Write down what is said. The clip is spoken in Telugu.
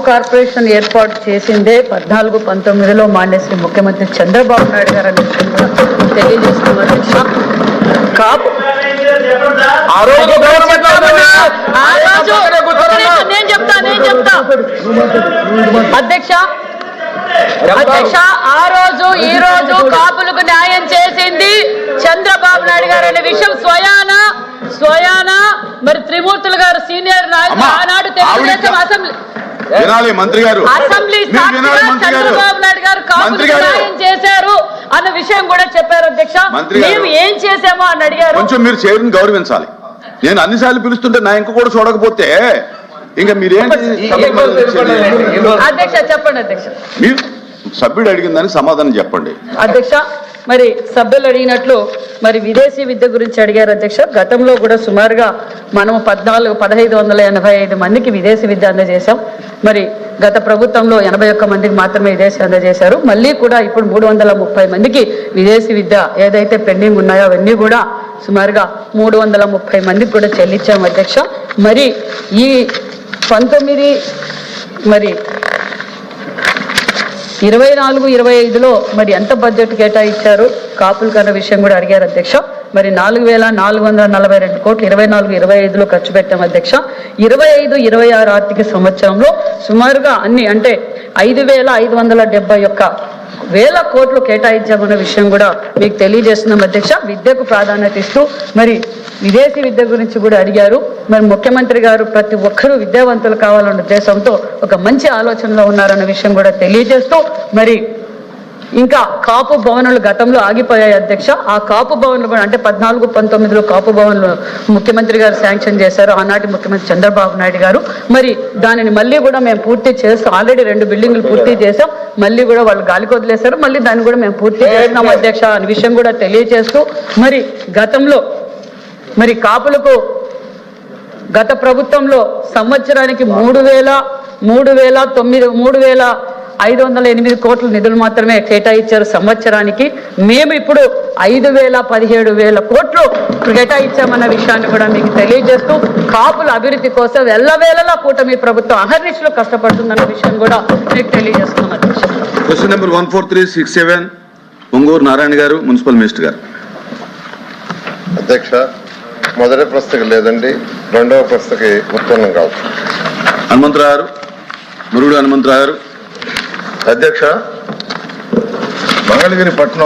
కార్పొరేషన్ ఏర్పాటు చేసిందే 14-19లో మాన్య శ్రీ ముఖ్యమంత్రి చంద్రబాబు నాయుడు గారు అని తెలియజేస్తున్నారు. అధ్యక్ష ఆ రోజు ఈ రోజు కాపులకు న్యాయం చేసింది చంద్రబాబు నాయుడు గారు అనే విషయం స్వయాన మరి త్రిమూర్తులు గారు సీనియర్ నాయకులు ఆనాడు తెలుగుదేశం అసెంబ్లీ చంద్రబాబు నాయుడు గారు కాపులకు న్యాయం చేశారు అన్న విషయం కూడా చెప్పారు. అధ్యక్ష మేము ఏం చేశామో అని అడిగారు. కొంచెం మీరు చైర్ని గౌరవించాలి. నేను అన్నిసార్లు పిలుస్తుంటే నా ఇంక కూడా చూడకపోతే ఇంకా మీరేంటి? అధ్యక్ష చెప్పండి. అధ్యక్ష మీరు సభ్యుడు అడిగిందని సమాధానం చెప్పండి. అధ్యక్ష మరి సభ్యులు అడిగినట్లు మరి విదేశీ విద్య గురించి అడిగారు. అధ్యక్ష గతంలో కూడా సుమారుగా మనము 1585 మందికి విదేశీ విద్య అందజేశాం. మరి గత ప్రభుత్వంలో 81 మందికి మాత్రమే విదేశీ అందజేశారు. మళ్ళీ కూడా ఇప్పుడు 330 మందికి విదేశీ విద్య ఏదైతే పెండింగ్ ఉన్నాయో అవన్నీ కూడా సుమారుగా 330 మందికి కూడా చెల్లించాము. అధ్యక్ష మరి ఈ 19 మరి 24-25లో మరి ఎంత బడ్జెట్ కేటాయించారు కాపులకు అన్న విషయం కూడా అడిగారు. అధ్యక్ష మరి 4,442 కోట్లు 24-25లో ఖర్చు పెట్టాం. అధ్యక్ష 25-26 ఆర్థిక సంవత్సరంలో సుమారుగా అన్ని అంటే 5,571 కోట్లు కేటాయించామన్న విషయం కూడా మీకు తెలియజేస్తున్నాం. అధ్యక్ష విద్యకు ప్రాధాన్యత ఇస్తూ మరి విదేశీ విద్య గురించి కూడా అడిగారు. మరి ముఖ్యమంత్రి గారు ప్రతి ఒక్కరూ విద్యావంతులు కావాలన్న ఉద్దేశంతో ఒక మంచి ఆలోచనలో ఉన్నారన్న విషయం కూడా తెలియజేస్తూ మరి ఇంకా కాపు భవనాలు గతంలో ఆగిపోయాయి. అధ్యక్ష ఆ కాపు భవన్లు కూడా అంటే 14-19లో కాపు భవన్లు ముఖ్యమంత్రి గారు శాంక్షన్ చేశారు ఆనాటి ముఖ్యమంత్రి చంద్రబాబు నాయుడు గారు. మరి దానిని మళ్ళీ కూడా మేము పూర్తి చేస్తాం. ఆల్రెడీ 2 బిల్డింగ్లు పూర్తి చేసాం. మళ్ళీ కూడా వాళ్ళు గాలికి వదిలేశారు. మళ్ళీ దాన్ని కూడా మేము పూర్తి చేస్తున్నాం. అధ్యక్ష అనే విషయం కూడా తెలియజేస్తూ మరి గతంలో మరి కాపులకు గత ప్రభుత్వంలో సంవత్సరానికి 3,508 కోట్ల నిధులు మాత్రమే కేటాయించారు సంవత్సరానికి. మేము ఇప్పుడు 5,017 కోట్లు కేటాయించామన్న విషయాన్ని కూడా మీకు తెలియజేస్తూ కాపుల అభివృద్ధి కోసం ఎల్లవేళలా కూటమి ప్రభుత్వం అహర్నిశలు కష్టపడుతుందన్న విషయం కూడా మీకు తెలియజేస్తున్నాం. క్వశ్చన్ నెంబర్ 14367 పొంగూరు నారాయణ గారు మున్సిపల్ మినిస్టర్ గారు. అధ్యక్ష మొదటి ప్రశ్నకి లేదండి, రెండవ ప్రశ్నకి ఉత్పన్నం కావచ్చు. హనుమంతరావు గారు, మురుగుడు హనుమంతరావు గారు. అధ్యక్ష మంగళగిరి పట్టణం